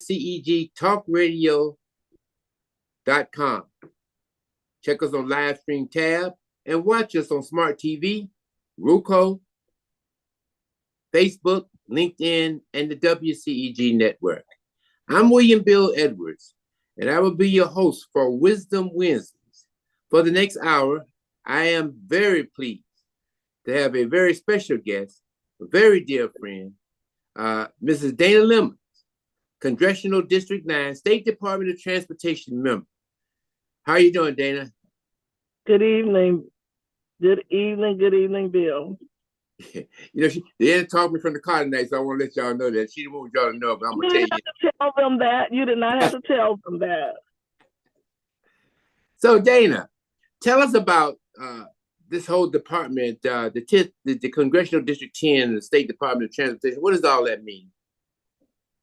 WCEG talkradio.com. Check us on Livestream tab and watch us on Smart TV, Roku, Facebook, LinkedIn, and the WCEG Network. I'm William Bill Edwards, and I will be your host for Wisdom Wednesdays. For the next hour, I am very pleased to have a very special guest, a very dear friend, Mrs. Dana Lemons, Congressional District 9, State Department of Transportation member. How are you doing, Dana? Good evening. Good evening, Bill. They didn't talk me from the car tonight, so I want to let y'all know that. She didn't want y'all to know, but I'm going to tell you. You didn't have to tell them that. You did not have to tell them that. So, Dana, tell us about this whole department, the Congressional District 10, the State Department of Transportation. What does all that mean?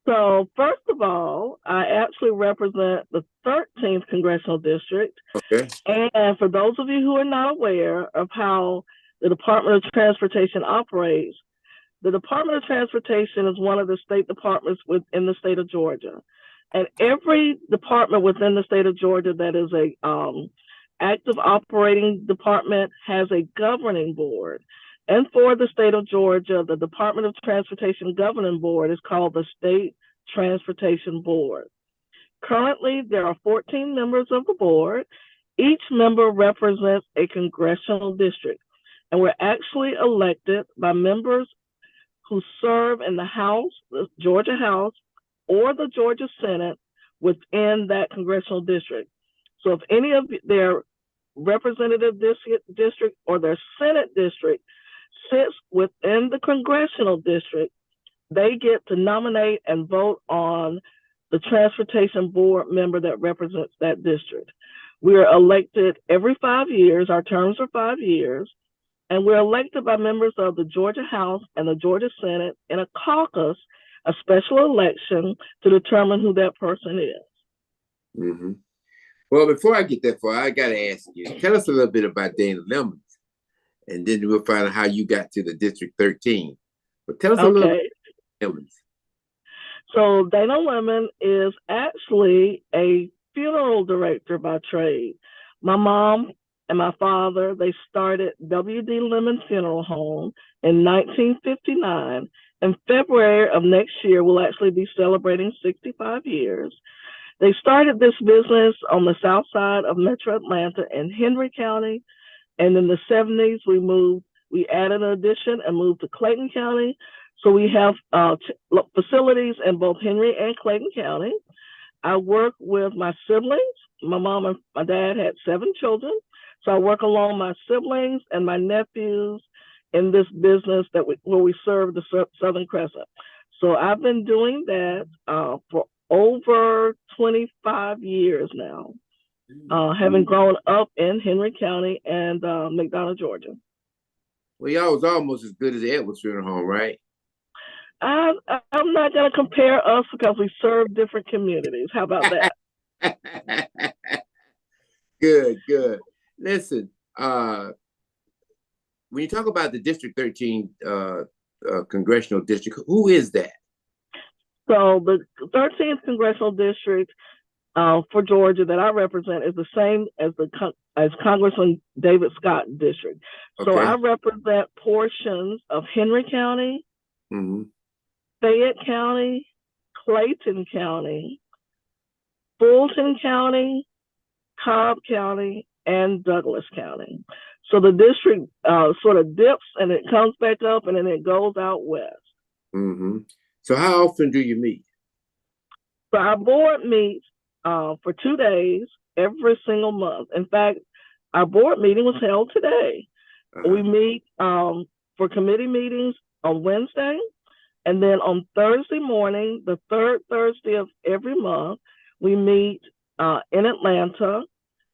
So, first of all, I actually represent the 13th Congressional District. Okay. And for those of you who are not aware of how the Department of Transportation operates, the Department of Transportation is one of the state departments within the state of Georgia. And every department within the state of Georgia that is a active operating department has a governing board. And for the state of Georgia, the Department of Transportation Governing Board is called the State Transportation Board. Currently, there are 14 members of the board. Each member represents a congressional district. And we're actually elected by members who serve in the House, the Georgia House, or the Georgia Senate within that congressional district. So if any of their representative district or their Senate district sits within the congressional district, they get to nominate and vote on the transportation board member that represents that district. We are elected every 5 years. Our terms are 5 years. And we're elected by members of the Georgia House and the Georgia Senate in a caucus, a special election to determine who that person is. Mm-hmm. Well, before I get that far, I got to ask you, tell us a little bit about Dana Lemons, and then we'll find out how you got to the District 13. But tell us a little bit about Lemons. So Dana Lemon is actually a funeral director by trade. My mom and my father, they started W.D. Lemon Funeral Home in 1959. In February of next year, we'll actually be celebrating 65 years. They started this business on the south side of Metro Atlanta in Henry County. And in the 70s, we added an addition and moved to Clayton County. So we have facilities in both Henry and Clayton County. I work with my siblings. My mom and my dad had 7 children. So I work along my siblings and my nephews in this business where we serve the Southern Crescent. So I've been doing that for over 25 years now, having grown up in Henry County and McDonough, Georgia. Well, y'all was almost as good as the Edwards Funeral Home, right? I'm not going to compare us because we serve different communities. How about that? Good. Listen, when you talk about the District 13 Congressional District, who is that? So the 13th Congressional District for Georgia that I represent is the same as Congressman David Scott District. Okay. So I represent portions of Henry County, mm-hmm. Fayette County, Clayton County, Fulton County, Cobb County, and Douglas County. So the district sort of dips and it comes back up and then it goes out west. Mm-hmm. So how often do you meet? So our board meets for 2 days every single month. In fact, our board meeting was held today. Uh-huh. We meet for committee meetings on Wednesday. And then on Thursday morning, the third Thursday of every month, we meet in Atlanta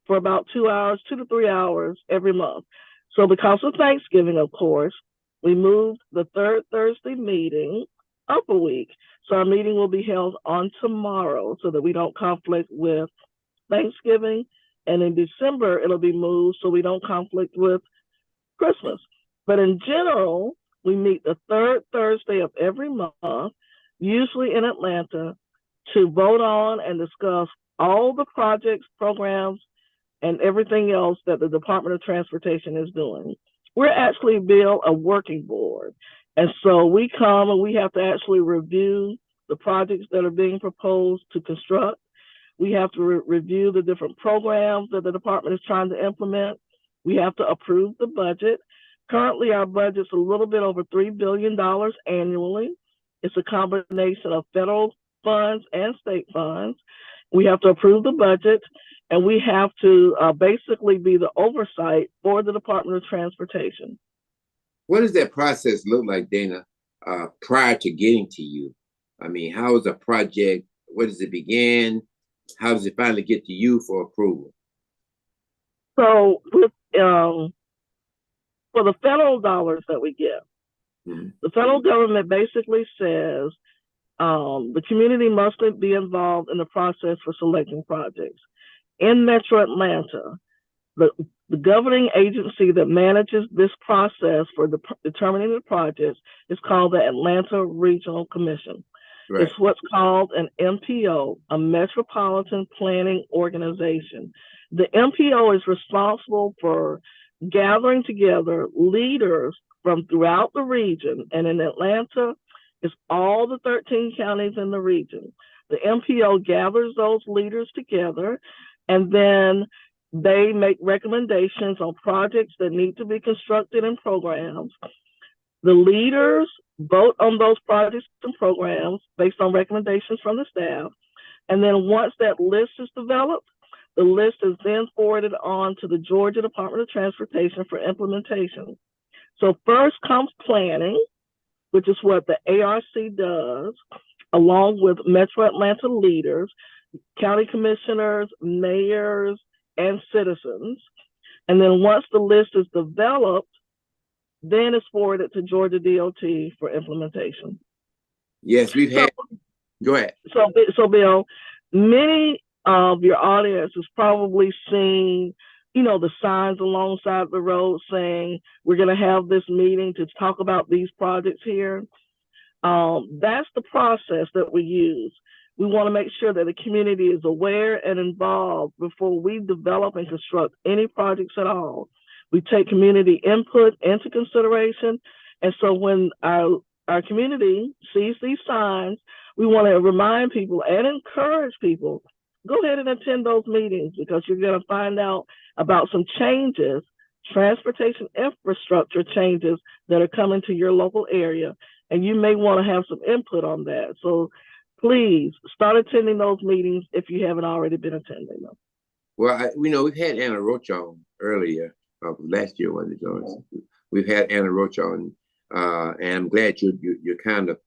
for about 2 to 3 hours every month. So because of Thanksgiving, of course, we moved the third Thursday meeting up a week. So our meeting will be held on tomorrow so that we don't conflict with Thanksgiving. And in December, it'll be moved so we don't conflict with Christmas. But in general, we meet the third Thursday of every month, usually in Atlanta, to vote on and discuss all the projects, programs, and everything else that the Department of Transportation is doing. We're actually, Bill, a working board. And so we come and we have to actually review the projects that are being proposed to construct. We have to review the different programs that the department is trying to implement. We have to approve the budget. Currently, our budget's a little bit over $3 billion annually. It's a combination of federal funds and state funds. We have to approve the budget, and we have to basically be the oversight for the Department of Transportation. What does that process look like, Dana, prior to getting to you? I mean, how is a project, where does it begin? How does it finally get to you for approval? So with, for the federal dollars that we get, the federal government basically says the community must be involved in the process for selecting projects. In Metro Atlanta, the governing agency that manages this process for determining the projects is called the Atlanta Regional Commission. Right. It's what's called an MPO, a Metropolitan Planning Organization. The MPO is responsible for gathering together leaders from throughout the region, and in Atlanta, it's all the 13 counties in the region. The MPO gathers those leaders together, and then they make recommendations on projects that need to be constructed and programs. The leaders vote on those projects and programs based on recommendations from the staff. And then once that list is developed, the list is then forwarded on to the Georgia Department of Transportation for implementation. So first comes planning, which is what the ARC does, along with Metro Atlanta leaders, county commissioners, mayors, and citizens. And then once the list is developed, then it's forwarded to Georgia DOT for implementation. Yes, we've had, go ahead. So Bill, many of your audience has probably seen, you know, the signs alongside the road saying, we're gonna have this meeting to talk about these projects here. That's the process that we use. We want to make sure that the community is aware and involved before we develop and construct any projects at all. We take community input into consideration. And so when our community sees these signs, we want to remind people and encourage people, go ahead and attend those meetings, because you're going to find out about some changes, transportation infrastructure changes that are coming to your local area. And you may want to have some input on that. So please start attending those meetings if you haven't already been attending them. Well, we've had Anna Roach on earlier, last year, wasn't it, George? We've had Anna Roach on, and I'm glad you're kind of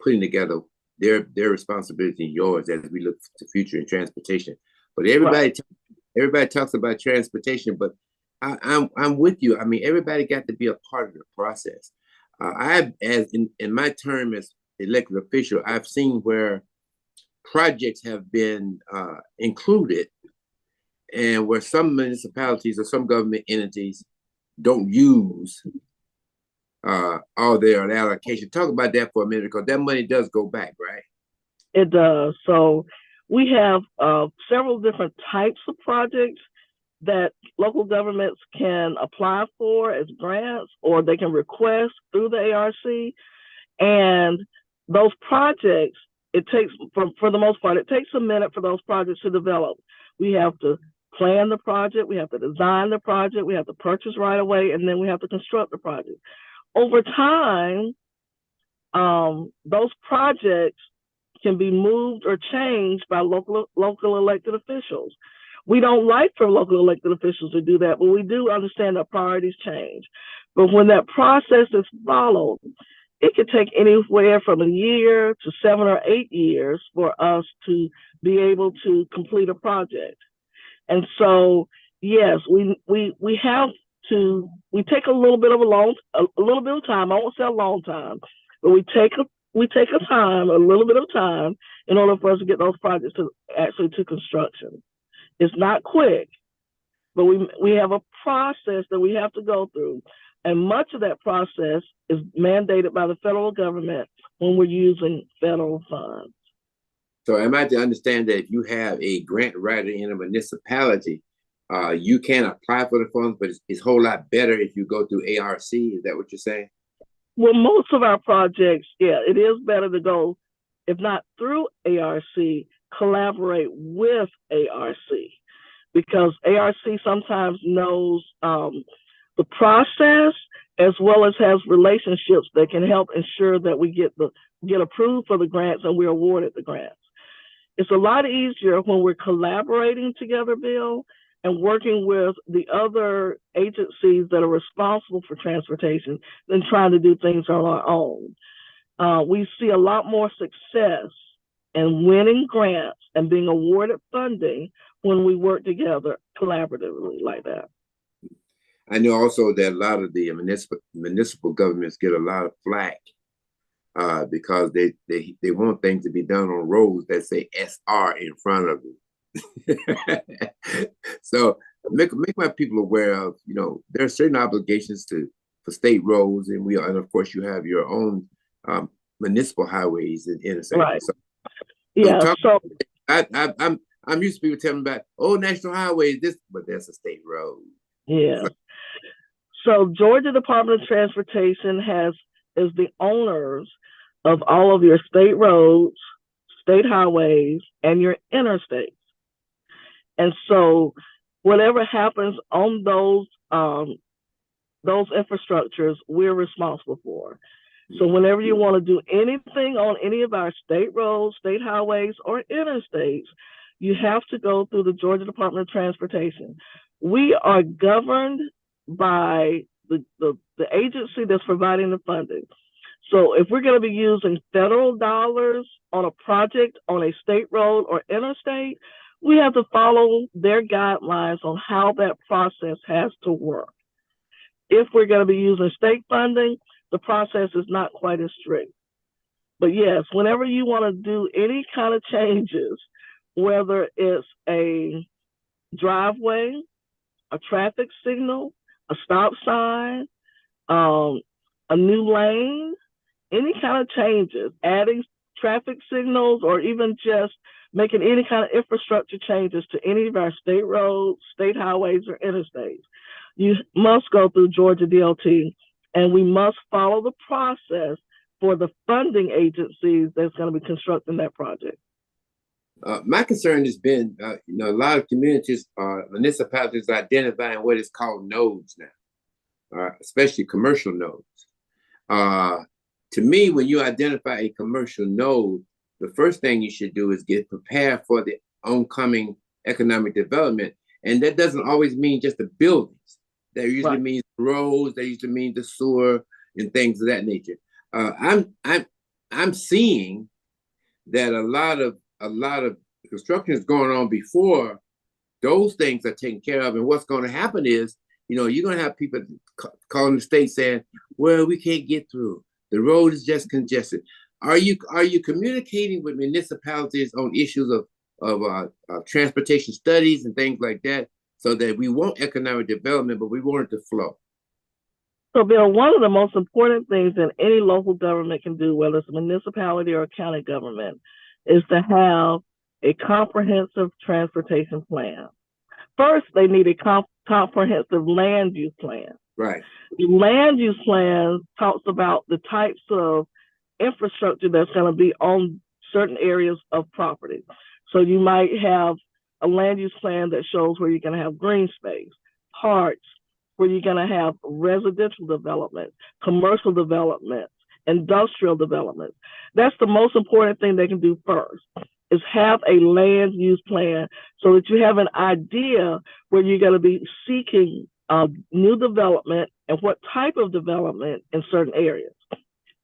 putting together their responsibility and yours as we look to the future in transportation. But everybody talks about transportation, but I'm with you. I mean, everybody got to be a part of the process. In my term as elected official, I've seen where projects have been included, and where some municipalities or some government entities don't use all their allocation. Talk about that for a minute, because that money does go back, right? It does. So we have several different types of projects that local governments can apply for as grants, or they can request through the ARC. And those projects, it takes, for the most part, it takes a minute for those projects to develop. We have to plan the project, we have to design the project, we have to purchase right away, and then we have to construct the project. Over time, those projects can be moved or changed by local elected officials. We don't like for local elected officials to do that, but we do understand that priorities change. But when that process is followed, it could take anywhere from a year to 7 or 8 years for us to be able to complete a project. And so, yes, we take a little bit of time. I won't say a long time, but we take a little bit of time in order for us to get those projects to construction. It's not quick, but we have a process that we have to go through. And much of that process is mandated by the federal government when we're using federal funds. So am I to understand that if you have a grant writer in a municipality, you can apply for the funds, but it's a whole lot better if you go through ARC? Is that what you're saying? Well, most of our projects, yeah, it is better to go, if not through ARC, collaborate with ARC, because ARC sometimes knows the process as well as has relationships that can help ensure that we get approved for the grants and we're awarded the grants. It's a lot easier when we're collaborating together, Bill, and working with the other agencies that are responsible for transportation than trying to do things on our own. We see a lot more success in winning grants and being awarded funding when we work together collaboratively like that. I know also that a lot of the municipal governments get a lot of flack because they want things to be done on roads that say SR in front of it. So make my people aware of, there are certain obligations for state roads, and of course you have your own municipal highways and interstates. Right. So, yeah. So I'm used to people telling me about national highways, but that's a state road. Yeah. So Georgia Department of Transportation is the owners of all of your state roads, state highways, and your interstates. And so whatever happens on those infrastructures, we're responsible for. So whenever you want to do anything on any of our state roads, state highways, or interstates, you have to go through the Georgia Department of Transportation. We are governed by the agency that's providing the funding. So if we're going to be using federal dollars on a project on a state road or interstate, we have to follow their guidelines on how that process has to work. If we're going to be using state funding, the process is not quite as strict. But yes, whenever you want to do any kind of changes, whether it's a driveway, a traffic signal, a stop sign, a new lane, any kind of changes, adding traffic signals, or even just making any kind of infrastructure changes to any of our state roads, state highways, or interstates, you must go through Georgia DOT, and we must follow the process for the funding agencies that's going to be constructing that project. My concern has been, a lot of communities, municipalities are identifying what is called nodes now, especially commercial nodes. To me, when you identify a commercial node, the first thing you should do is get prepared for the oncoming economic development. And that doesn't always mean just the buildings. That usually means roads, that usually means the sewer and things of that nature. I'm seeing that a lot of construction is going on before those things are taken care of. And what's going to happen is, you're going to have people calling the state saying, well, we can't get through. The road is just congested. Are you communicating with municipalities on issues of transportation studies and things like that, so that we want economic development, but we want it to flow? So, Bill, one of the most important things that any local government can do, whether it's a municipality or a county government, is to have a comprehensive transportation plan. First, they need a comprehensive land use plan. Right. The land use plan talks about the types of infrastructure that's going to be on certain areas of property. So you might have a land use plan that shows where you're going to have green space, parks, where you're going to have residential development, commercial development, industrial development. That's the most important thing they can do first, is have a land use plan so that you have an idea where you're going to be seeking new development and what type of development in certain areas.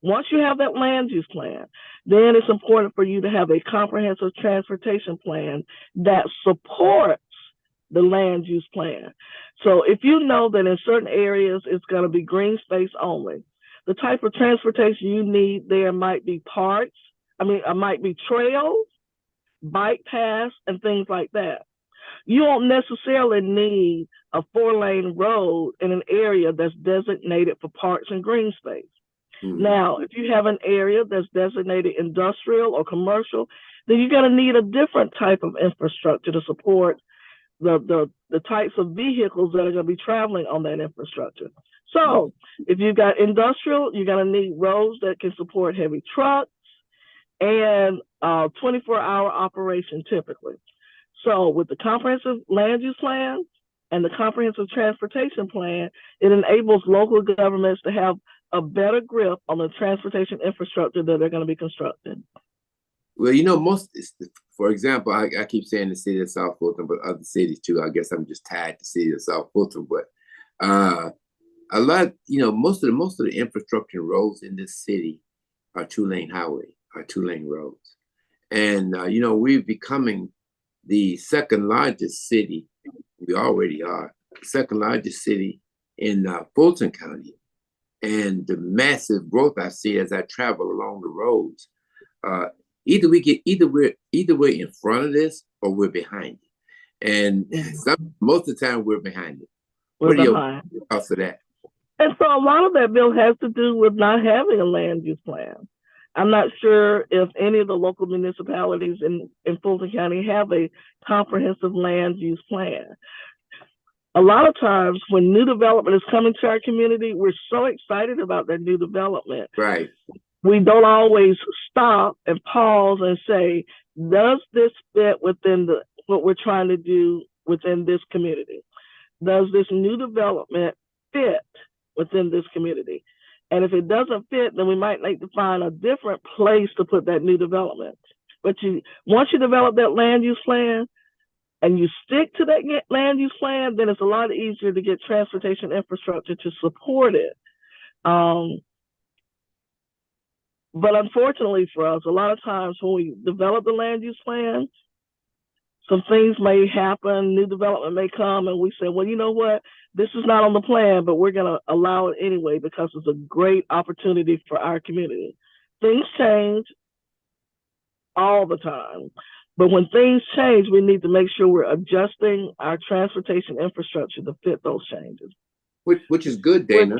Once you have that land use plan, then it's important for you to have a comprehensive transportation plan that supports the land use plan. So if you know that in certain areas it's going to be green space only, the type of transportation you need there might be might be trails, bike paths, and things like that. You won't necessarily need a 4-lane road in an area that's designated for parks and green space. Mm-hmm. Now, if you have an area that's designated industrial or commercial, then you're going to need a different type of infrastructure to support the types of vehicles that are going to be traveling on that infrastructure. So if you've got industrial, you're going to need roads that can support heavy trucks and 24-hour operation typically. So with the comprehensive land use plan and the comprehensive transportation plan, it enables local governments to have a better grip on the transportation infrastructure that they're going to be constructing. Well, for example, I keep saying the city of South Fulton, but other cities too. I guess I'm just tied to the city of South Fulton, but a lot, most of the infrastructure roads in this city are two-lane roads. And, we're becoming the second largest city. We already are the second largest city in Fulton County. And the massive growth I see as I travel along the roads, either we're in front of this or we're behind it. And most of the time we're behind it. What are your thoughts of that? And so a lot of that, Bill, has to do with not having a land use plan. I'm not sure if any of the local municipalities in Fulton County have a comprehensive land use plan. A lot of times when new development is coming to our community, we're so excited about that new development. Right. We don't always stop and pause and say, does this fit within what we're trying to do within this community? Does this new development fit within this community? And if it doesn't fit, then we might need to find a different place to put that new development. But once you develop that land use plan and you stick to that land use plan, then it's a lot easier to get transportation infrastructure to support it. But unfortunately for us, a lot of times when we develop the land use plan, some things may happen, new development may come, and we say, well, you know what? This is not on the plan, but we're going to allow it anyway because it's a great opportunity for our community. Things change all the time. But when things change, we need to make sure we're adjusting our transportation infrastructure to fit those changes. Which is good, Dana.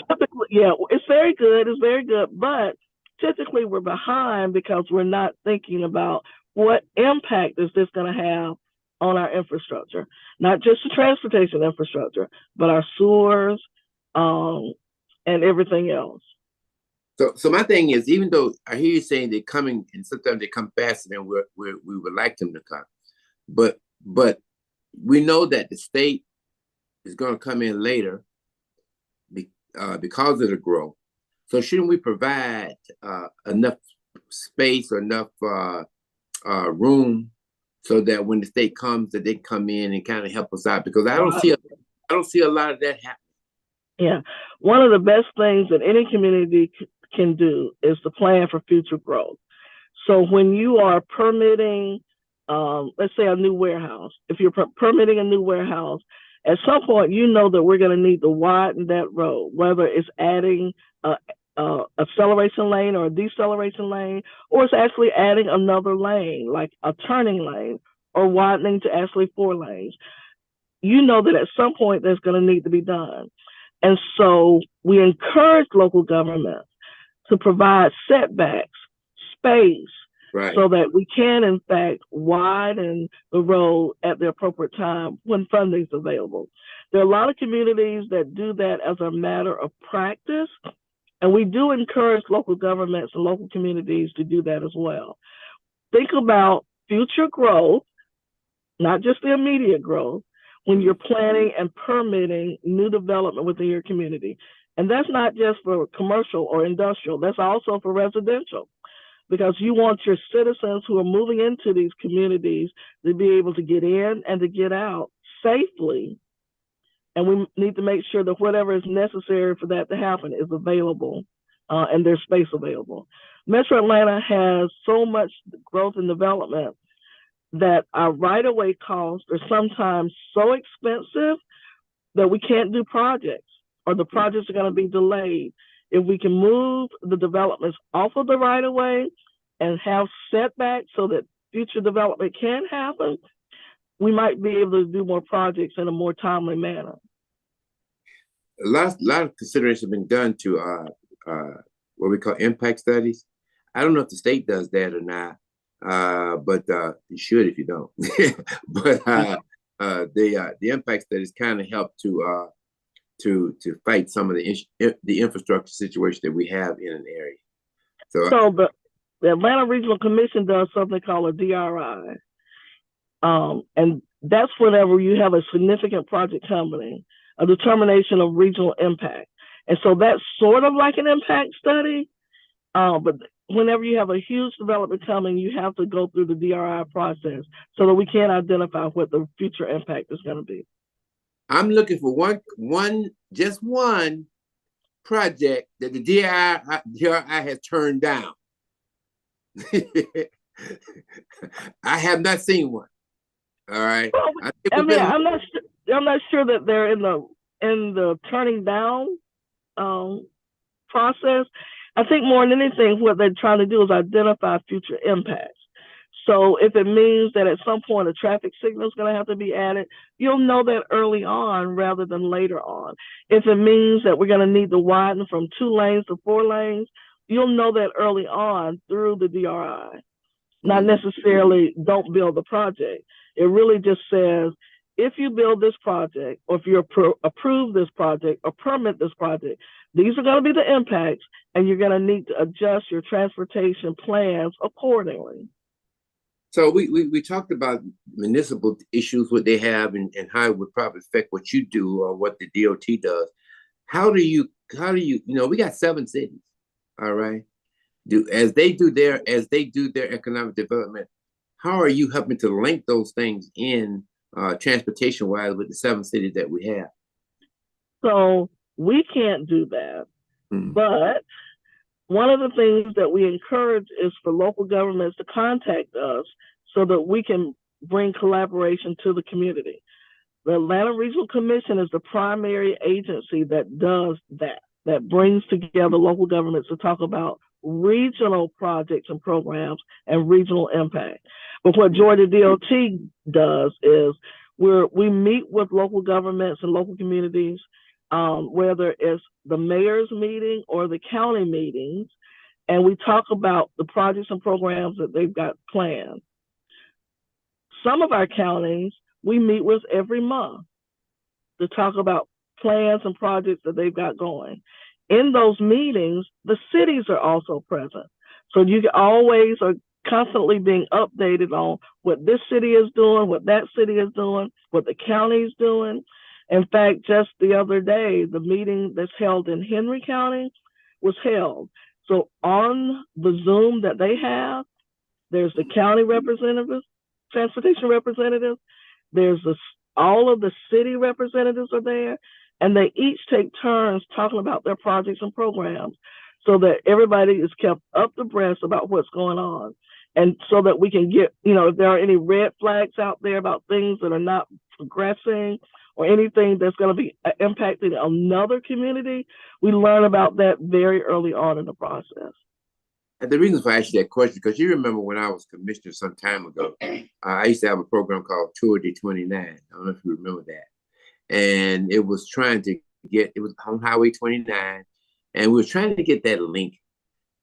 Yeah, it's very good. It's very good. But typically we're behind because we're not thinking about what impact is this going to have on our infrastructure, not just the transportation infrastructure, but our sewers and everything else. So my thing is, even though I hear you saying they're coming, and sometimes they come faster than we would like them to come, but we know that the state is going to come in later because of the growth. So shouldn't we provide enough space or enough room so that when the state comes, that they come in and kind of help us out? Because I don't see a lot of that happening. Yeah, one of the best things that any community can do is to plan for future growth. So when you are permitting, let's say a new warehouse, if you're permitting a new warehouse, at some point you know that we're going to need to widen that road, whether it's adding a acceleration lane or a deceleration lane, or it's actually adding another lane, like a turning lane, or widening to actually 4 lanes. You know that at some point that's going to need to be done. And so we encourage local governments to provide setbacks, space, right, so that we can, in fact, widen the road at the appropriate time when funding is available. There are a lot of communities that do that as a matter of practice, and we do encourage local governments and local communities to do that as well. Think about future growth, not just the immediate growth, when you're planning and permitting new development within your community. And that's not just for commercial or industrial, that's also for residential, because you want your citizens who are moving into these communities to be able to get in and to get out safely. And we need to make sure that whatever is necessary for that to happen is available and there's space available. Metro Atlanta has so much growth and development that our right-of-way costs are sometimes so expensive that we can't do projects, or the projects are going to be delayed. If we can move the developments off of the right-of-way and have setbacks so that future development can happen, we might be able to do more projects in a more timely manner. A lot of consideration has been done to what we call impact studies. I don't know if the state does that or not, but you should if you don't. But the impact studies kind of help to fight some of the infrastructure situation that we have in an area. So the Atlanta Regional Commission does something called a DRI, and that's whenever you have a significant project coming, a determination of regional impact, and so that's sort of like an impact study, but whenever you have a huge development coming, you have to go through the DRI process so that we can identify what the future impact is going to be. I'm looking for just one project that the DRI has turned down. I have not seen one. All right. Well, I'm not sure that they're in the turning down process. I think more than anything, what they're trying to do is identify future impacts. So if it means that at some point a traffic signal is going to have to be added, you'll know that early on rather than later on. If it means that we're going to need to widen from 2 lanes to 4 lanes, you'll know that early on through the DRI. Not necessarily don't build the project. It really just says, if you build this project, or if you approve this project or permit this project, these are going to be the impacts, and you're going to need to adjust your transportation plans accordingly. So we talked about municipal issues, what they have, and how it would probably affect what you do or what the DOT does. How do you we got 7 cities, all right? As they do their economic development, how are you helping to link those things in transportation wise with the 7 cities that we have? So we can't do that, but one of the things that we encourage is for local governments to contact us so that we can bring collaboration to the community. The Atlanta Regional Commission is the primary agency that does that brings together local governments to talk about regional projects and programs and regional impact. But what Georgia DOT does is we meet with local governments and local communities, whether it's the mayor's meeting or the county meetings, and we talk about the projects and programs that they've got planned. Some of our counties we meet with every month to talk about plans and projects that they've got going. In those meetings, the cities are also present. So you always are constantly being updated on what this city is doing, what that city is doing, what the county is doing. In fact, just the other day, the meeting that's held in Henry County was held. So on the Zoom that they have, there's the county representatives, transportation representatives, there's all of the city representatives are there, and they each take turns talking about their projects and programs so that everybody is kept up to breast about what's going on. And so that we can get, if there are any red flags out there about things that are not progressing or anything that's going to be impacting another community, we learn about that very early on in the process. And the reason for asking that question, because you remember when I was commissioner some time ago, I used to have a program called Tour de 29. I don't know if you remember that. And it was it was on Highway 29, and we were trying to get that link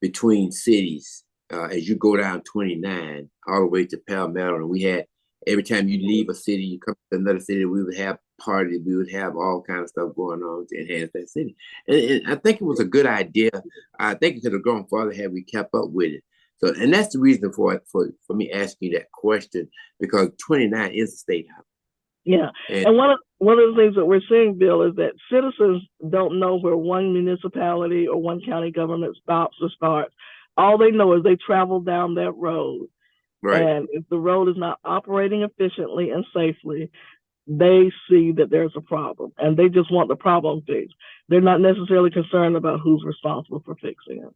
between cities as you go down 29 all the way to Palmetto. And we had, every time you leave a city, you come to another city, we would have parties, we would have all kinds of stuff going on to enhance that city. And I think it was a good idea. I think it could have gone farther had we kept up with it. So, and that's the reason for me asking you that question, because 29 is a state highway. Yeah, and one of the things that we're seeing, Bill, is that citizens don't know where one municipality or one county government stops or starts. All they know is they travel down that road. Right. And if the road is not operating efficiently and safely, they see that there's a problem and they just want the problem fixed. They're not necessarily concerned about who's responsible for fixing it.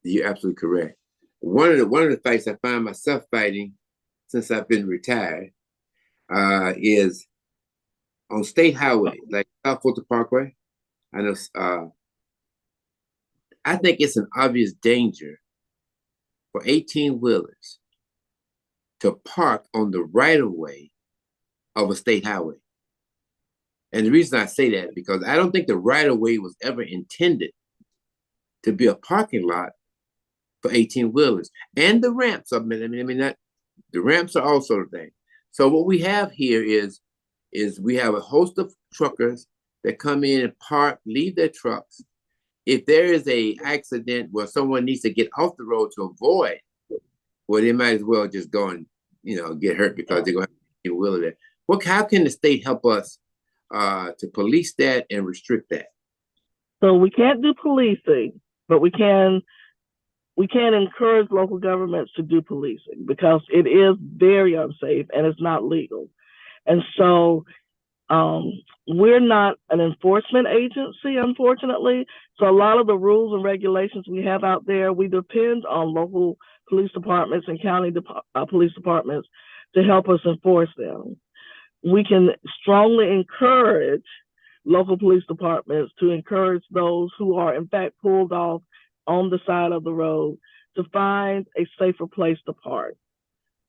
You're absolutely correct. One of the fights I find myself fighting since I've been retired is on state highway, like South Fulton Parkway. I know. I think it's an obvious danger for 18-wheelers to park on the right-of-way of a state highway. And the reason I say that, because I don't think the right-of-way was ever intended to be a parking lot for 18-wheelers. And the ramps, not the ramps are also the thing. So what we have here is we have a host of truckers that come in and park, leave their trucks. If there is a accident where someone needs to get off the road to avoid, well, they might as well just go and get hurt because they're going to have a wheeler there. How can the state help us to police that and restrict that? So we can't do policing, but we can encourage local governments to do policing because it is very unsafe and it's not legal. And so we're not an enforcement agency, unfortunately. So a lot of the rules and regulations we have out there, we depend on local police departments and county police departments to help us enforce them. We can strongly encourage local police departments to encourage those who are in fact pulled off on the side of the road to find a safer place to park.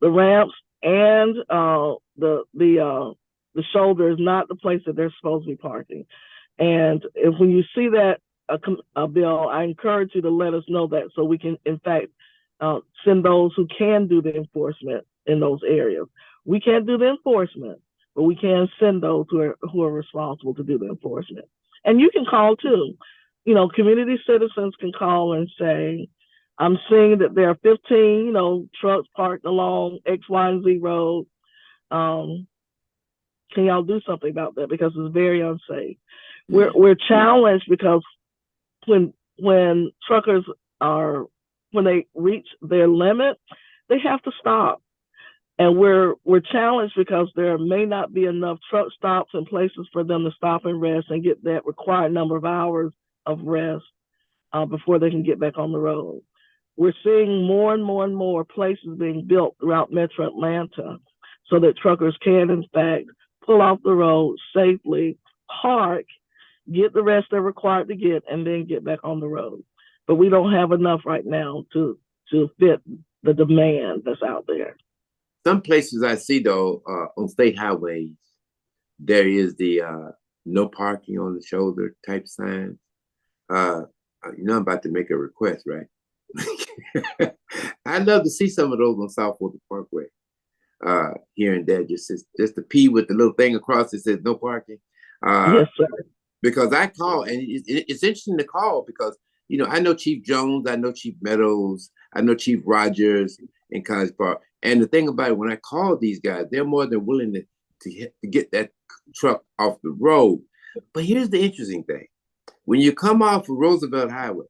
The ramps and the shoulder is not the place that they're supposed to be parking. And when you see that a bill, I encourage you to let us know that so we can, in fact, send those who can do the enforcement in those areas. We can't do the enforcement, but we can send those who are responsible to do the enforcement. And you can call too. Community citizens can call and say, I'm seeing that there are 15, trucks parked along X, Y, and Z road. Can y'all do something about that? Because it's very unsafe. We're challenged because when truckers when they reach their limit, they have to stop. And we're challenged because there may not be enough truck stops and places for them to stop and rest and get that required number of hours of rest before they can get back on the road. We're seeing more and more and more places being built throughout Metro Atlanta so that truckers can, in fact, pull off the road safely, park, get the rest they're required to get, and then get back on the road. But we don't have enough right now to fit the demand that's out there. Some places I see, though, on state highways, there is the no parking on the shoulder type sign. I'm about to make a request, right? I'd love to see some of those on South Florida Parkway. Here and there, just the P with the little thing across that says no parking. Yes, sir. Because I call, and it's interesting to call because, I know Chief Jones, I know Chief Meadows, I know Chief Rogers in College Park. And the thing about it, when I call these guys, they're more than willing to get that truck off the road. But here's the interesting thing. When you come off of Roosevelt Highway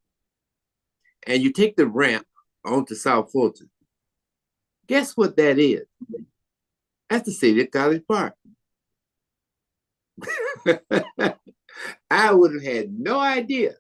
and you take the ramp onto South Fulton, guess what that is? That's the city of College Park. I would have had no idea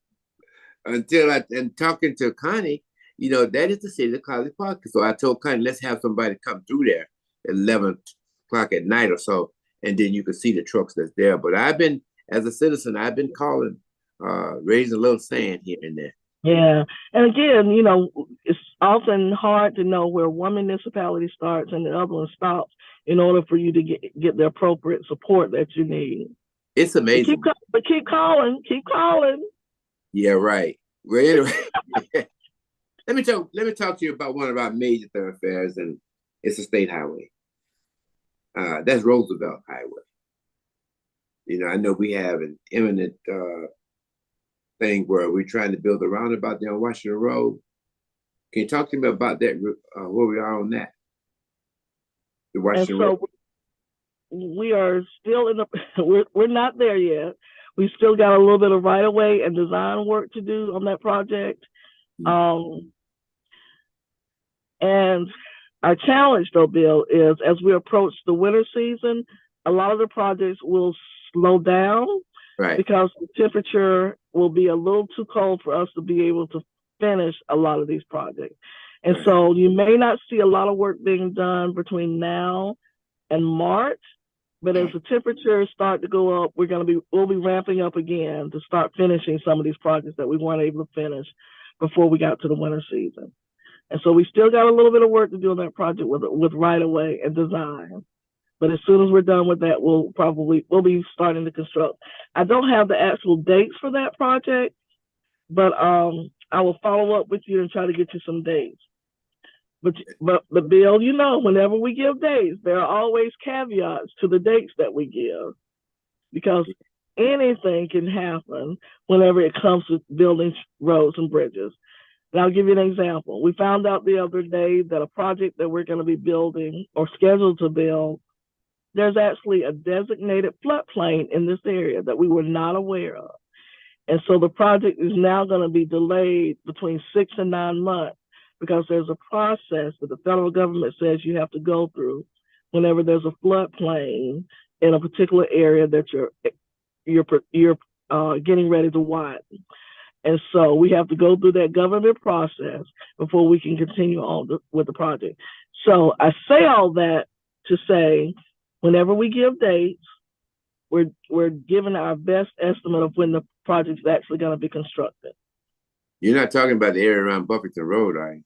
until and talking to Connie, that is the city of College Park. So I told Connie, let's have somebody come through there at 11 o'clock at night or so, and then you can see the trucks that's there. But as a citizen, I've been calling, raising a little sand here and there. Yeah. And again, it's often hard to know where one municipality starts and the other one stops in order for you to get the appropriate support that you need. It's amazing. But keep calling. Yeah, right. Well, anyway, let me talk to you about one of our major thoroughfares, and it's a state highway. That's Roosevelt Highway. I know we have an imminent thing where we're trying to build a roundabout there on Washington Road. Can you talk to me about that, where we are on that? The Washington Road. We are still we're not there yet. We still got a little bit of right of way and design work to do on that project. And our challenge, though, Bill, is as we approach the winter season, a lot of the projects will slow down, right? Because the temperature will be a little too cold for us to be able to finish a lot of these projects. And right. So you may not see a lot of work being done between now and March, but as the temperatures start to go up, we'll be ramping up again to start finishing some of these projects that we weren't able to finish before we got to the winter season. And so we still got a little bit of work to do on that project with right of way and design. But as soon as we're done with that, we'll be starting to construct. I don't have the actual dates for that project, but I will follow up with you and try to get you some dates. But Bill, you know, whenever we give dates, there are always caveats to the dates that we give, because anything can happen whenever it comes to building roads and bridges. And I'll give you an example. We found out the other day that a project that we're going to be building or scheduled to build, there's actually a designated floodplain in this area that we were not aware of. And so the project is now going to be delayed between 6 and 9 months, because there's a process that the federal government says you have to go through whenever there's a floodplain in a particular area that you're getting ready to widen. And so we have to go through that government process before we can continue on with the project. So I say all that to say, whenever we give dates, we're giving our best estimate of when the project is actually going to be constructed. You're not talking about the area around Buffington Road, are you?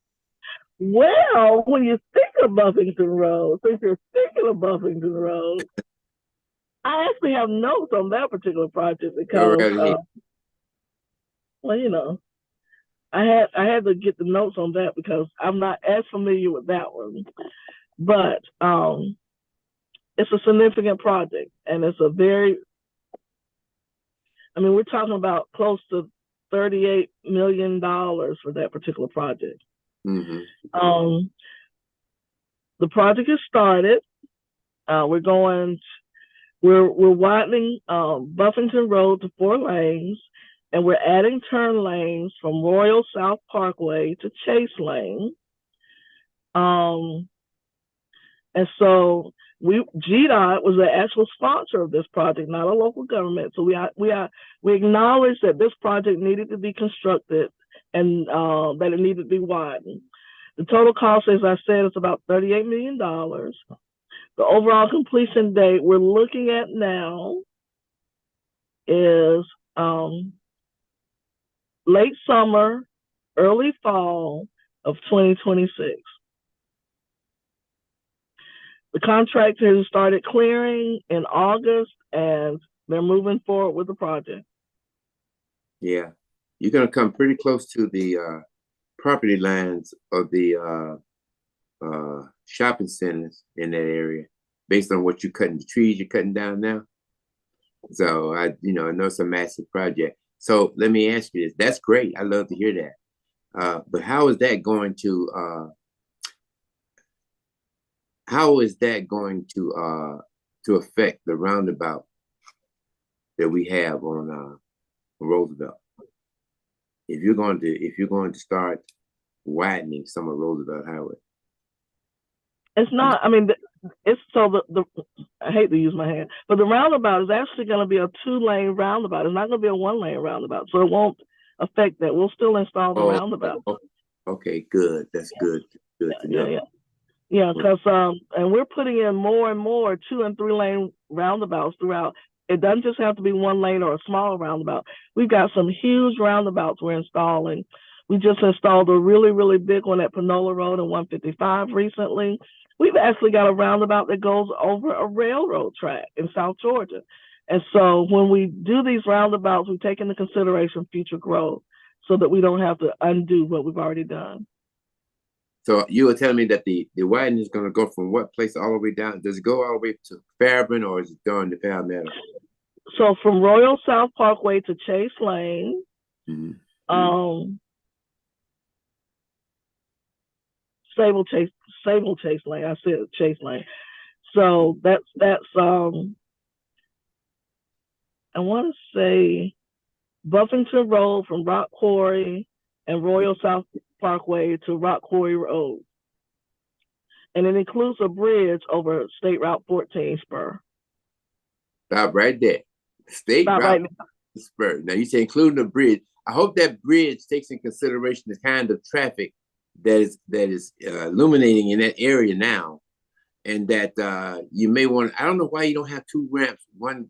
Well, when you think of Buffington Road, since you're thinking of Buffington Road, I actually have notes on that particular project because, well, you know, I had to get the notes on that because I'm not as familiar with that one. But it's a significant project, and it's a very, I mean, we're talking about close to $38 million for that particular project. Mm-hmm. The project is started. We're widening Buffington Road to 4 lanes, and we're adding turn lanes from Royal South Parkway to Chase Lane. And so GDOT was the actual sponsor of this project, not a local government. So we acknowledged that this project needed to be constructed and that it needed to be widened. The total cost, as I said, is about $38 million. The overall completion date we're looking at now is late summer, early fall of 2026. The contractors started clearing in August, and they're moving forward with the project. Yeah, you're going to come pretty close to the property lines of the shopping centers in that area, based on what you're cutting, the trees you're cutting down now. So I know it's a massive project. So let me ask you this. That's great. I love to hear that. But how is that going to affect the roundabout that we have on Roosevelt? If you're going to start widening some of Roosevelt Highway, it's not. I mean, it's so the I hate to use my hand, but the roundabout is actually going to be a 2-lane roundabout. It's not going to be a 1-lane roundabout, so it won't affect that. We'll still install the roundabout. Okay, good. That's good. Good to know. Yeah, because and we're putting in more and more 2- and 3-lane roundabouts throughout. It doesn't just have to be 1 lane or a small roundabout. We've got some huge roundabouts we're installing. We just installed a really, really big one at Panola Road and 155 recently. We've actually got a roundabout that goes over a railroad track in South Georgia. And so when we do these roundabouts, we take into consideration future growth so that we don't have to undo what we've already done. So you were telling me that the widening is going to go from what place all the way down? Does it go all the way to Fairburn, or is it going to Palmetto? So from Royal South Parkway to Chase Lane, Sable Chase Lane. I said Chase Lane. So that's I want to say Buffington Road from Rock Quarry and Royal South Parkway to Rock Quarry Road. And it includes a bridge over State Route 14 spur. Stop right there. State Route spur. Now you say including the bridge. I hope that bridge takes in consideration the kind of traffic that is illuminating in that area now, and that you may want. I don't know why you don't have 2 ramps, one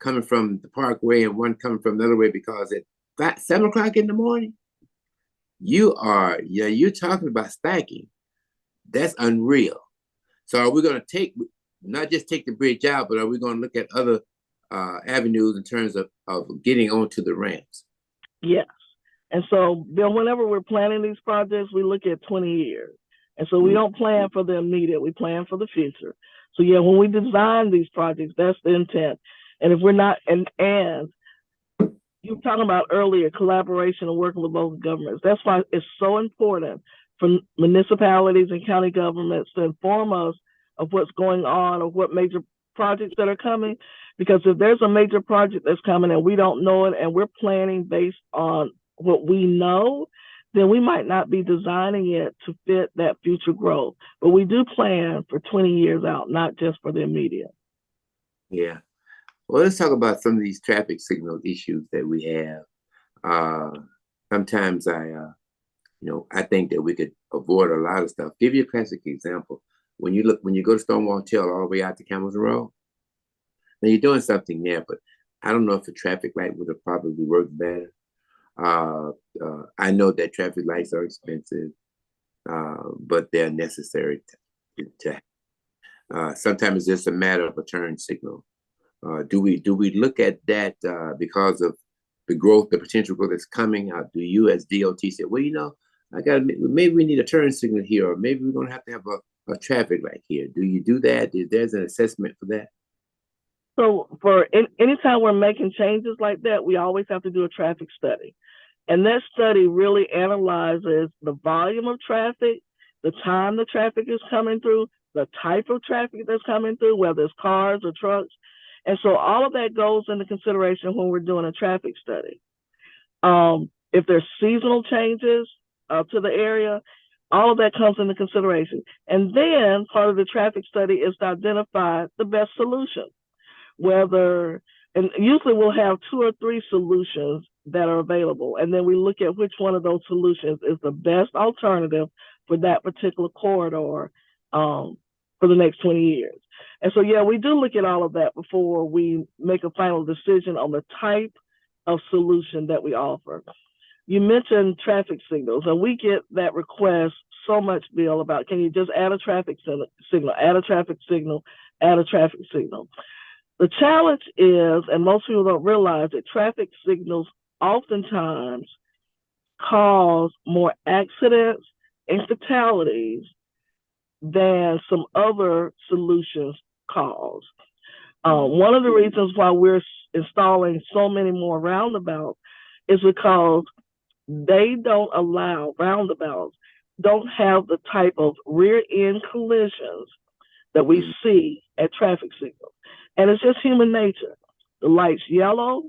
coming from the Parkway and one coming from the other way, because at 7 o'clock in the morning, you're talking about stacking. That's unreal. So are we going to not just take the bridge out, but are we going to look at other avenues in terms of getting onto the ramps? Yes. And so, Bill, whenever we're planning these projects, we look at 20 years. And so we don't plan for the immediate, we plan for the future. So yeah, when we design these projects, that's the intent. And if we're not, and you were talking about earlier, collaboration and working with local governments. That's why it's so important for municipalities and county governments to inform us of what's going on or what major projects that are coming. Because if there's a major project that's coming and we don't know it and we're planning based on what we know, then we might not be designing it to fit that future growth. But we do plan for 20 years out, not just for the immediate. Yeah. Well, let's talk about some of these traffic signal issues that we have. Sometimes I think that we could avoid a lot of stuff. Give you a classic example. When you go to Stonewall Tail all the way out to Campbell's Road, now you're doing something there, but I don't know if a traffic light would have probably worked better. I know that traffic lights are expensive, but they're necessary to sometimes it's just a matter of a turn signal. Do we look at that because of the growth, the potential growth that's coming out? Do you as DOT say, well, maybe we need a turn signal here, or maybe we're going to have a traffic light here? Do you do that? There's an assessment for that? So for anytime we're making changes like that, we always have to do a traffic study. And that study really analyzes the volume of traffic, the time the traffic is coming through, the type of traffic that's coming through, whether it's cars or trucks. And so all of that goes into consideration when we're doing a traffic study. If there's seasonal changes to the area, all of that comes into consideration. And then part of the traffic study is to identify the best solution. And usually we'll have 2 or 3 solutions that are available. And then we look at which one of those solutions is the best alternative for that particular corridor for the next 20 years. And so, yeah, we do look at all of that before we make a final decision on the type of solution that we offer. You mentioned traffic signals, and we get that request so much, Bill, about can you just add a traffic signal, add a traffic signal, add a traffic signal. The challenge is, and most people don't realize, that traffic signals oftentimes cause more accidents and fatalities than some other solutions cause. One of the reasons why we're installing so many more roundabouts is because roundabouts don't have the type of rear end collisions that we see at traffic signals. And it's just human nature. The light's yellow.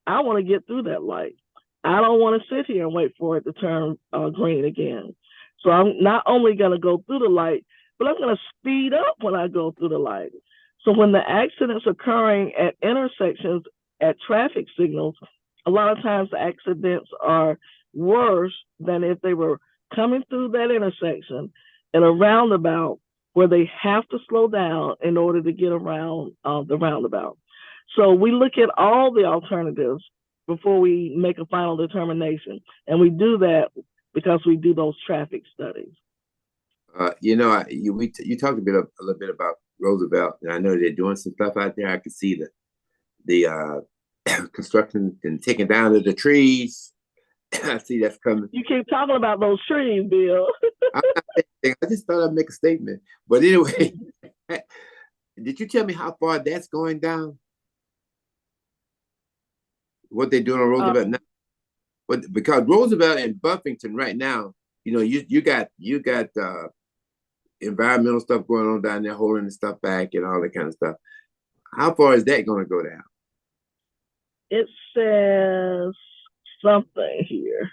I want to get through that light. I don't want to sit here and wait for it to turn green again. So I'm not only going to go through the light, but I'm going to speed up when I go through the light. So when the accidents occurring at intersections at traffic signals, a lot of times the accidents are worse than if they were coming through that intersection in a roundabout where they have to slow down in order to get around the roundabout. So we look at all the alternatives before we make a final determination. And we do that because we do those traffic studies. You talked a little bit about Roosevelt, and I know they're doing some stuff out there. I can see the construction and taking down of the trees. I see that's coming. You keep talking about those trees, Bill. I just thought I'd make a statement. But anyway, did you tell me how far that's going down? What they're doing on Roosevelt now? But because Roosevelt and Buffington right now, you got environmental stuff going on down there, holding the stuff back and all that kind of stuff. How far is that going to go down? It says something here.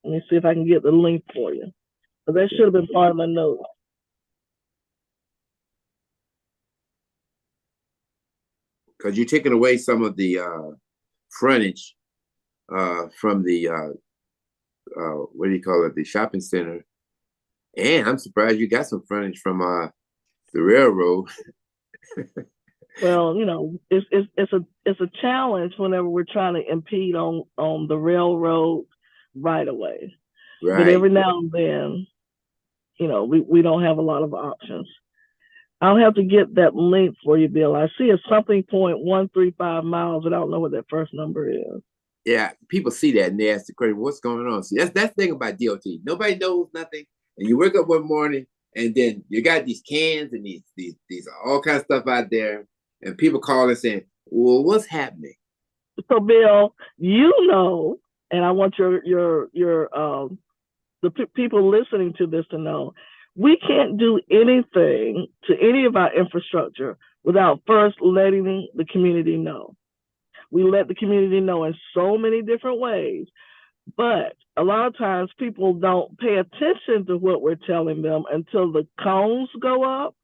Let me see if I can get the link for you. But that should have been part of my notes. Because you're taking away some of the frontage from the what do you call it, the shopping center, and I'm surprised you got some frontage from the railroad. Well, it's a challenge whenever we're trying to impede on the railroad right away. Right. But every now and then, we don't have a lot of options. I'll have to get that link for you, Bill. I see it's something .135 miles, but I don't know what that first number is. yeah, people see that and they ask the question, "What's going on?" See, that's the thing about DOT. Nobody knows nothing, and you wake up one morning and then you got these cans and these all kinds of stuff out there, and people call and saying, "Well, what's happening?" So, Bill, you know, and I want people listening to this to know, we can't do anything to any of our infrastructure without first letting the community know. We let the community know in so many different ways, but a lot of times people don't pay attention to what we're telling them until the cones go up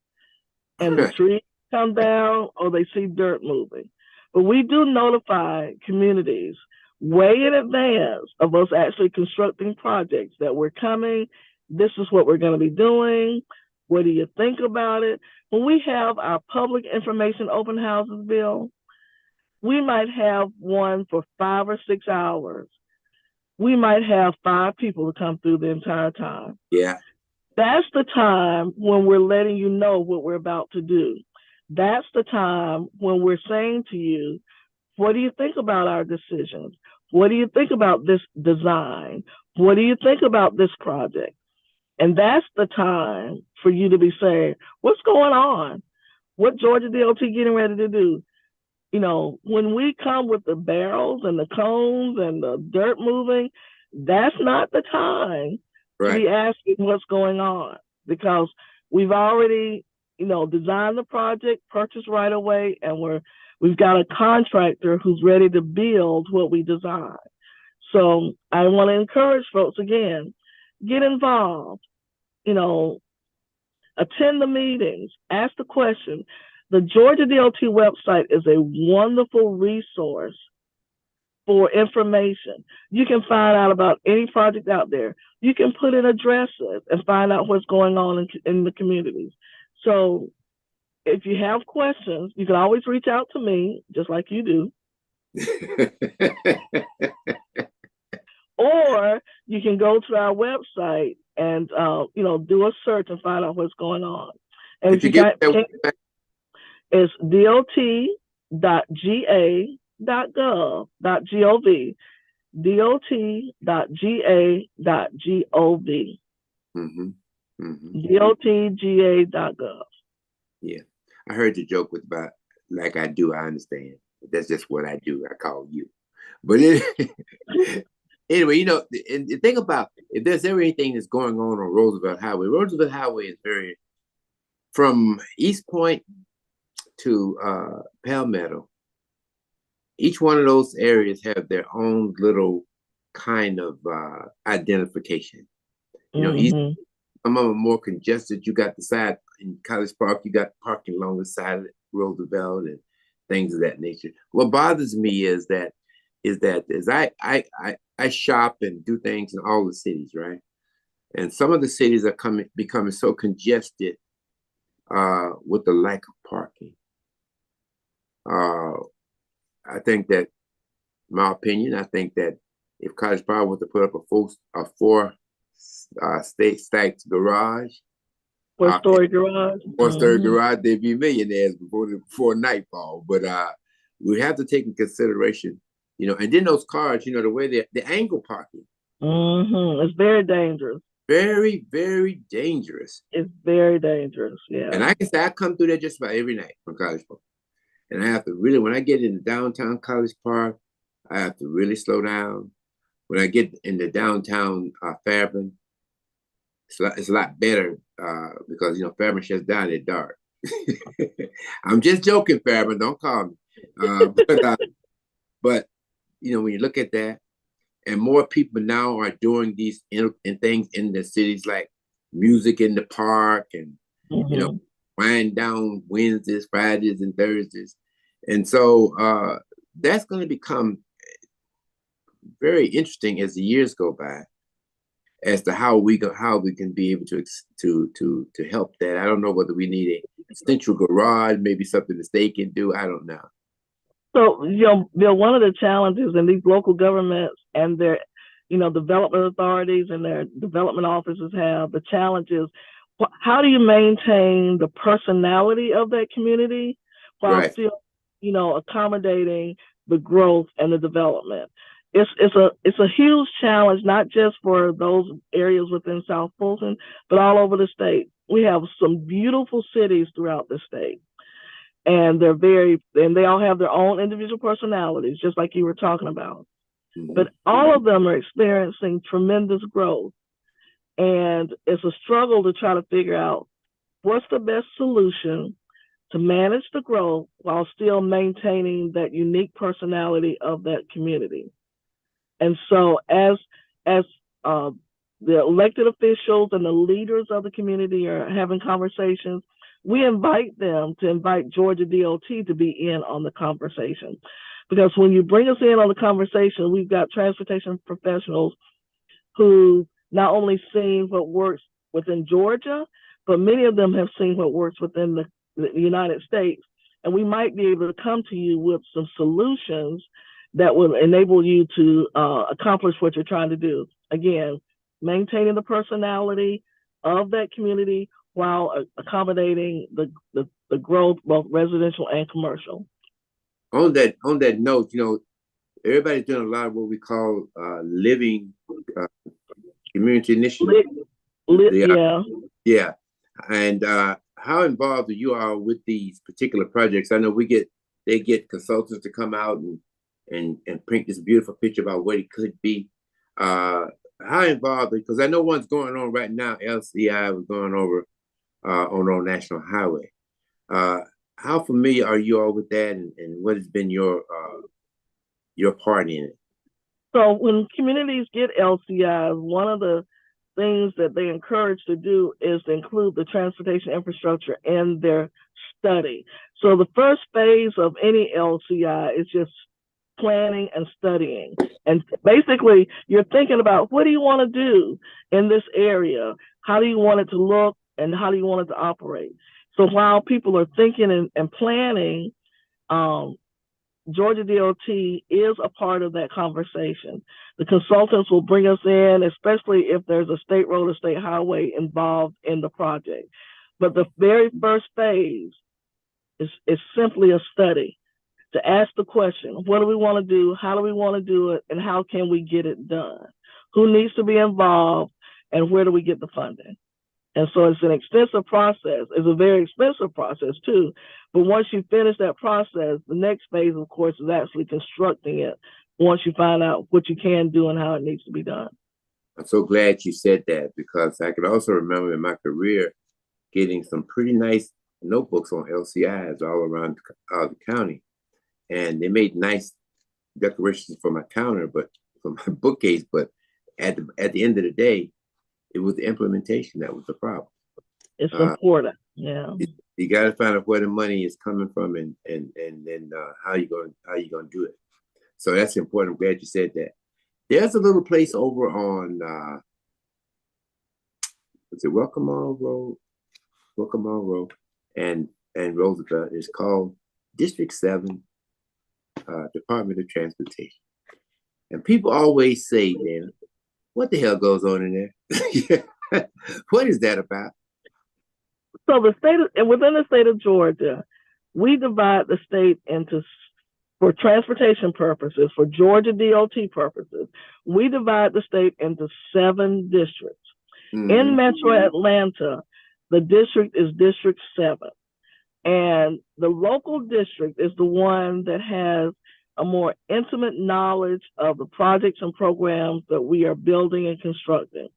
and the trees come down or they see dirt moving. But we do notify communities way in advance of us actually constructing projects that we're coming. This is what we're going to be doing. What do you think about it? When we have our public information open houses, Bill, we might have one for 5 or 6 hours. We might have 5 people to come through the entire time. Yeah. That's the time when we're letting you know what we're about to do. That's the time when we're saying to you, what do you think about our decisions? What do you think about this design? What do you think about this project? And that's the time for you to be saying, what's going on? What Georgia DOT getting ready to do? You know, when we come with the barrels and the cones and the dirt moving, that's not the time to be asking what's going on, because we've already, designed the project, purchased right away, and we've got a contractor who's ready to build what we designed. So I want to encourage folks again, get involved, attend the meetings, ask the question. The Georgia DOT website is a wonderful resource for information. You can find out about any project out there. You can put in addresses and find out what's going on in the communities. So if you have questions, you can always reach out to me, just like you do. Or you can go to our website and do a search and find out what's going on. And if you got it's dot.ga.gov, dot.ga.gov. Mm-hmm. Mm-hmm. dotga.gov. Yeah, I heard the joke with about like I do. I understand. That's just what I do. I call you. But anyway, and the thing about, if there's ever anything that's going on Roosevelt Highway is very, from East Point to Palmetto, each one of those areas have their own little kind of identification. Mm-hmm. Some of them are more congested. You got the side in College Park, you got parking along the side of Roosevelt and things of that nature. What bothers me is that as I shop and do things in all the cities, right? And some of the cities are becoming so congested with the lack of parking. I think that, in my opinion, I think that if College Park was to put up a four stacked garage, four-story garage, garage, they'd be millionaires before nightfall. But we have to take in consideration, and then those cars, the way the angle parking. Mm-hmm. It's very dangerous. Very, very dangerous. It's very dangerous, yeah. And I can say I come through there just about every night from College Park. And I have to really, when I get into downtown College Park, I have to really slow down. When I get into downtown Fairburn, it's a lot better because, Fairburn shuts down at dark. I'm just joking, Fairburn, don't call me. But when you look at that, and more people now are doing these things in the cities, like music in the park and, wind down Wednesdays, Fridays, and Thursdays. And so that's going to become very interesting as the years go by, as to how we can be able to help that. I don't know whether we need a central garage, maybe something the state can do. I don't know. So, Bill, one of the challenges in these local governments and their, development authorities and their development offices have, the challenge is, how do you maintain the personality of that community while still, accommodating the growth and the development? it's a huge challenge, not just for those areas within South Fulton, but all over the state. We have some beautiful cities throughout the state, and they all have their own individual personalities, just like you were talking about. Mm-hmm. But all of them are experiencing tremendous growth, and it's a struggle to try to figure out what's the best solution to manage the growth while still maintaining that unique personality of that community. And so as the elected officials and the leaders of the community are having conversations, we invite them to invite Georgia DOT to be in on the conversation. Because when you bring us in on the conversation, we've got transportation professionals who not only seen what works within Georgia, but many of them have seen what works within the United States. And we might be able to come to you with some solutions that will enable you to accomplish what you're trying to do. Again, maintaining the personality of that community while accommodating the growth, both residential and commercial. On that note, everybody's doing a lot of what we call living community initiative. Yeah. Yeah. And how involved are you all with these particular projects? I know they get consultants to come out and paint this beautiful picture about what it could be. How involved? Because I know one's going on right now. LCI was going over on our national highway. How familiar are you all with that, and what has been your part in it? So when communities get LCI, one of the things that they encourage to do is to include the transportation infrastructure in their study. So the first phase of any LCI is just planning and studying. And basically, you're thinking about, what do you want to do in this area? How do you want it to look, and how do you want it to operate? So while people are thinking and planning, Georgia DOT is a part of that conversation. The consultants will bring us in, especially if there's a state road or state highway involved in the project. But the very first phase is simply a study to ask the question, what do we want to do? How do we want to do it? And how can we get it done? Who needs to be involved? And where do we get the funding? And so it's an extensive process. It's a very expensive process too. But once you finish that process, the next phase, of course, is actually constructing it once you find out what you can do and how it needs to be done. I'm so glad you said that, because I could also remember in my career getting some pretty nice notebooks on LCIs all around the county. And they made nice decorations for my counter, but for my bookcase. But at the end of the day, it was the implementation that was the problem. It's important. Yeah. You got to find out where the money is coming from, and then how you going to do it. So that's important. I'm glad you said that. There's a little place over on Welcome On Road and Roosevelt. It's called District 7 Department of Transportation. And people always say, then, what the hell goes on in there? What is that about? So within the state of Georgia, we divide the state into, for transportation purposes, for Georgia DOT purposes, we divide the state into 7 districts. Mm-hmm. In Metro Atlanta, the district is District 7. And the local district is the one that has a more intimate knowledge of the projects and programs that we are building and constructing.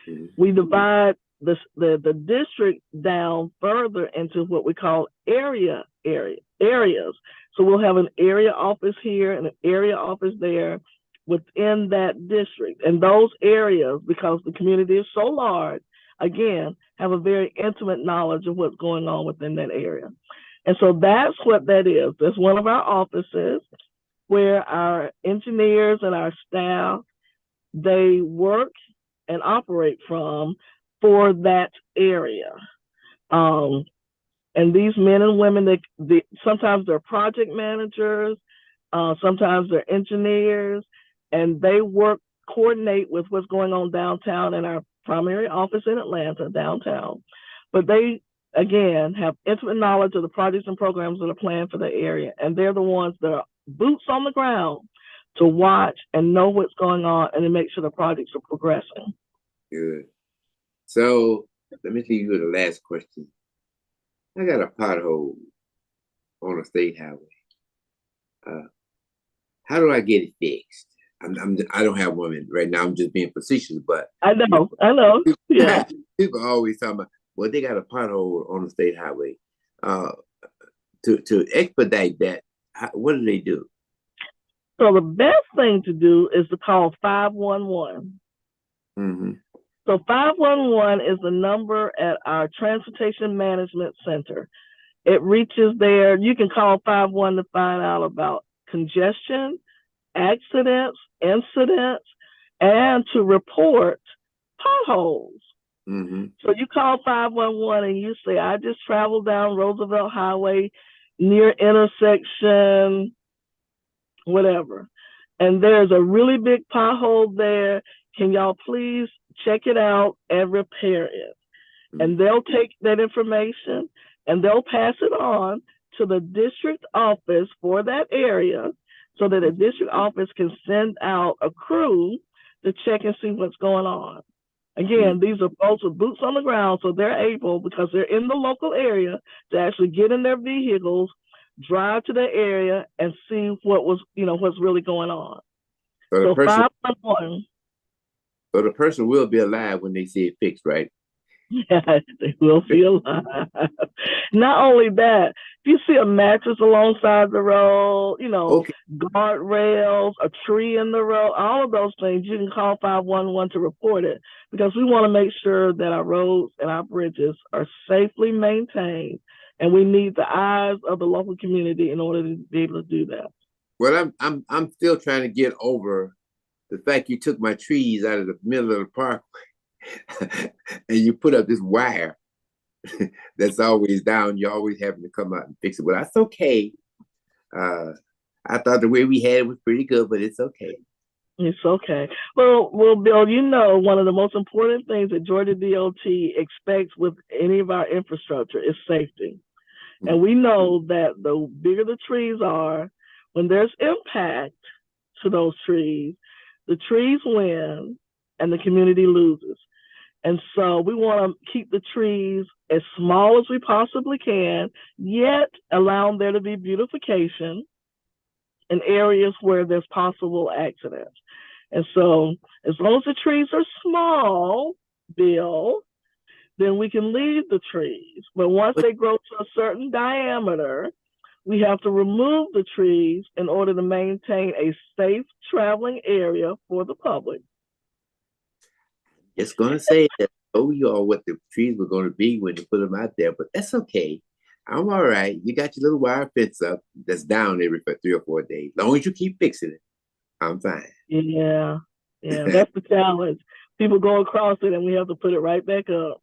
Mm-hmm. We divide the district down further into what we call areas. So we'll have an area office here and an area office there within that district. And those areas, because the community is so large, again, have a very intimate knowledge of what's going on within that area. And so that's what that is. That's one of our offices where our engineers and our staff, they work and operate from for that area. And these men and women, sometimes they're project managers, sometimes they're engineers, and they coordinate with what's going on downtown in our primary office in Atlanta, downtown. But they, again, have intimate knowledge of the projects and programs that are planned for the area. And they're the ones that are boots on the ground, to watch and know what's going on and to make sure the projects are progressing. Good. So let me leave you with the last question. I got a pothole on a state highway. How do I get it fixed? I don't have one right now. I'm just being facetious, but I know. Yeah. People always talking about, well, they got a pothole on the state highway. To expedite that, what do they do? So the best thing to do is to call 511. Mm-hmm. So 511 is the number at our Transportation Management Center. It reaches there. You can call 511 to find out about congestion, accidents, incidents, and to report potholes. Mm-hmm. So you call 511 and you say, I just traveled down Roosevelt Highway near intersection, whatever, and there's a really big pothole there. Can y'all please check it out and repair it? Mm-hmm. And they'll take that information and they'll pass it on to the district office for that area so that the district office can send out a crew to check and see what's going on. Again, these are folks with boots on the ground, so they're able, because they're in the local area, to actually get in their vehicles, drive to the area, and see what's really going on. So 511. So the person will be alive when they see it fixed, right? Yes, they will be alive. Not only that, if you see a mattress alongside the road, guardrails, a tree in the road, all of those things, you can call 511 to report it, because we want to make sure that our roads and our bridges are safely maintained, and we need the eyes of the local community in order to be able to do that. Well, I'm still trying to get over the fact you took my trees out of the middle of the parkway and you put up this wire that's always down. You're always having to come out and fix it. But that's okay. I thought the way we had it was pretty good, but it's okay. It's okay. Well, Bill, one of the most important things that Georgia DOT expects with any of our infrastructure is safety. Mm-hmm. And we know that the bigger the trees are, when there's impact to those trees, the trees win and the community loses. And so we want to keep the trees as small as we possibly can, yet allow there to be beautification in areas where there's possible accidents. And so as long as the trees are small, Bill, then we can leave the trees. But once they grow to a certain diameter, we have to remove the trees in order to maintain a safe traveling area for the public. Just going to say that I told you all what the trees were going to be when you put them out there, but that's okay. I'm all right. You got your little wire fence up that's down every 3 or 4 days. As long as you keep fixing it, I'm fine. Yeah, that's the challenge. People go across it and we have to put it right back up.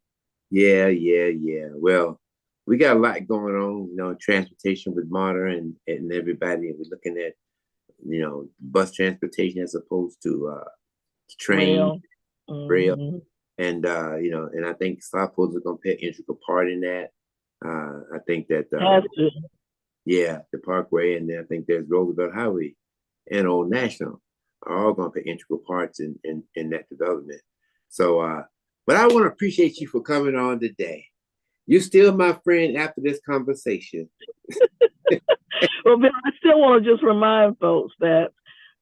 Yeah. Well, we got a lot going on, transportation with Marta and everybody. We're looking at, bus transportation as opposed to train, rail. Mm-hmm. And, and I think Southpost is going to play an integral part in that. I think that, the Parkway, and then I think there's Roosevelt Highway and Old National are all going to play integral parts in that development. So, but I want to appreciate you for coming on today. You're still my friend after this conversation. Well, Bill, I still want to just remind folks that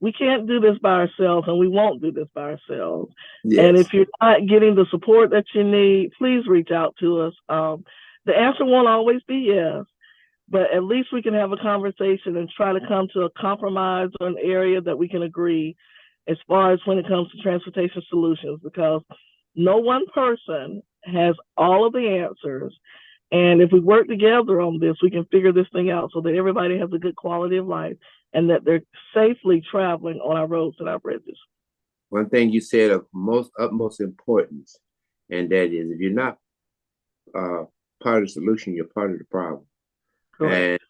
we can't do this by ourselves, and we won't do this by ourselves. Yes. And if you're not getting the support that you need, please reach out to us. The answer won't always be yes, but at least we can have a conversation and try to come to a compromise or an area that we can agree as far as when it comes to transportation solutions, because no one person has all of the answers. And if we work together on this, we can figure this thing out so that everybody has a good quality of life and that they're safely traveling on our roads and our bridges. One thing you said of utmost importance, and that is, if you're not part of the solution, you're part of the problem. Correct. And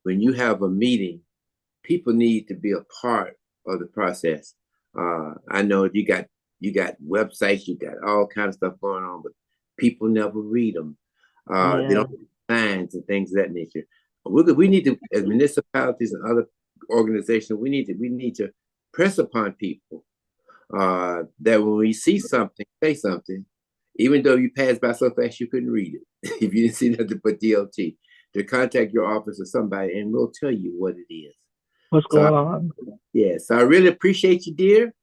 when you have a meeting, people need to be a part of the process. I know you got websites, you got all kinds of stuff going on, but people never read them. They don't read signs and things of that nature. We need to, as municipalities and other organizations, we need to press upon people that when we see something, say something, even though you passed by so fast you couldn't read it. If you didn't see nothing but DOT, to contact your office or somebody, and we'll tell you what it is. What's going on? Yes, I really appreciate you, dear.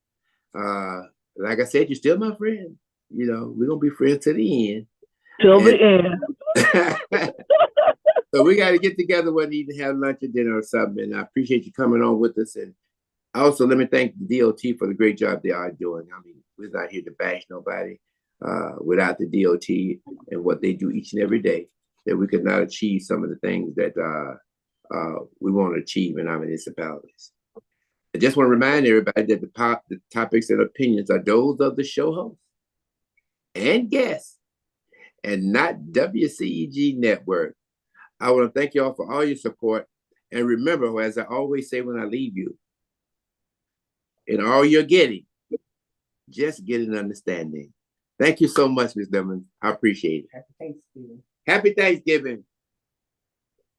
Like I said, you're still my friend. You know, we're gonna be friends to the end. Till the end. So we got to get together one evening, have lunch or dinner or something. And I appreciate you coming on with us. And also, let me thank the DOT for the great job they are doing. I mean, we're not here to bash nobody. Without the DOT and what they do each and every day, that we could not achieve some of the things that we want to achieve in our municipalities. I just want to remind everybody that the topics and opinions are those of the show host and guests, and not WCEG Network. I want to thank you all for all your support. And remember, as I always say when I leave you, in all you're getting, just get an understanding. Thank you so much, Ms. Lemon. I appreciate it. Happy Thanksgiving. Happy Thanksgiving.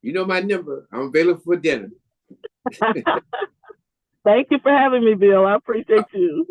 You know my number. I'm available for dinner. Thank you for having me, Bill. I appreciate you.